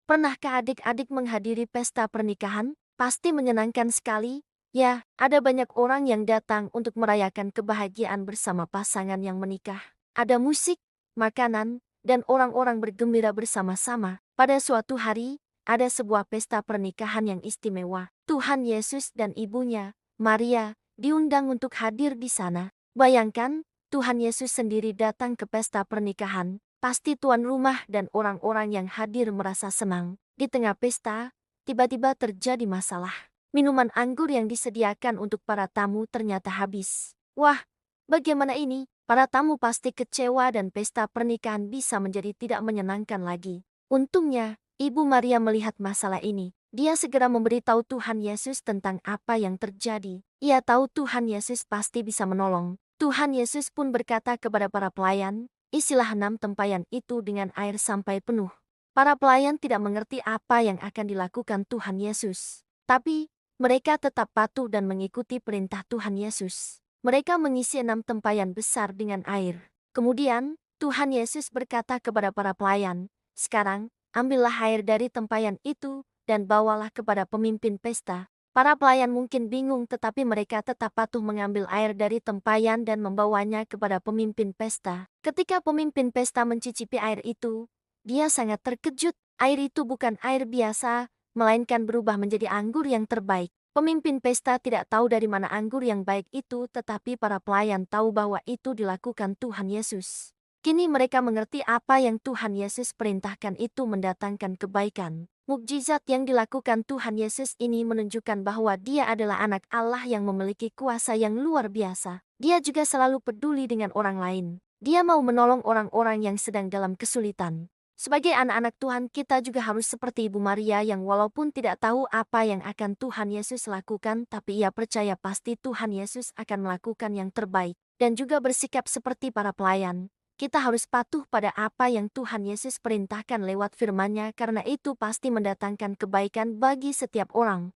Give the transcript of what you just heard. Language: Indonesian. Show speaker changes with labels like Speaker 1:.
Speaker 1: Pernahkah adik-adik menghadiri pesta pernikahan? Pasti menyenangkan sekali. Ya, ada banyak orang yang datang untuk merayakan kebahagiaan bersama pasangan yang menikah. Ada musik, makanan, dan orang-orang bergembira bersama-sama. Pada suatu hari, ada sebuah pesta pernikahan yang istimewa. Tuhan Yesus dan ibunya, Maria, diundang untuk hadir di sana. Bayangkan, Tuhan Yesus sendiri datang ke pesta pernikahan. Pasti tuan rumah dan orang-orang yang hadir merasa senang. Di tengah pesta, tiba-tiba terjadi masalah. Minuman anggur yang disediakan untuk para tamu ternyata habis. Wah, bagaimana ini? Para tamu pasti kecewa dan pesta pernikahan bisa menjadi tidak menyenangkan lagi. Untungnya, Ibu Maria melihat masalah ini. Dia segera memberitahu Tuhan Yesus tentang apa yang terjadi. Ia tahu Tuhan Yesus pasti bisa menolong. Tuhan Yesus pun berkata kepada para pelayan, "Isilah 6 tempayan itu dengan air sampai penuh." Para pelayan tidak mengerti apa yang akan dilakukan Tuhan Yesus. Tapi, mereka tetap patuh dan mengikuti perintah Tuhan Yesus. Mereka mengisi 6 tempayan besar dengan air. Kemudian, Tuhan Yesus berkata kepada para pelayan, "Sekarang, ambillah air dari tempayan itu, dan bawalah kepada pemimpin pesta." Para pelayan mungkin bingung tetapi mereka tetap patuh mengambil air dari tempayan dan membawanya kepada pemimpin pesta. Ketika pemimpin pesta mencicipi air itu, dia sangat terkejut. Air itu bukan air biasa, melainkan berubah menjadi anggur yang terbaik. Pemimpin pesta tidak tahu dari mana anggur yang baik itu, tetapi para pelayan tahu bahwa itu dilakukan Tuhan Yesus. Kini mereka mengerti apa yang Tuhan Yesus perintahkan itu mendatangkan kebaikan. Mukjizat yang dilakukan Tuhan Yesus ini menunjukkan bahwa Dia adalah anak Allah yang memiliki kuasa yang luar biasa. Dia juga selalu peduli dengan orang lain. Dia mau menolong orang-orang yang sedang dalam kesulitan. Sebagai anak-anak Tuhan, kita juga harus seperti Ibu Maria yang walaupun tidak tahu apa yang akan Tuhan Yesus lakukan, tapi ia percaya pasti Tuhan Yesus akan melakukan yang terbaik. Dan juga bersikap seperti para pelayan. Kita harus patuh pada apa yang Tuhan Yesus perintahkan lewat firman-Nya karena itu pasti mendatangkan kebaikan bagi setiap orang.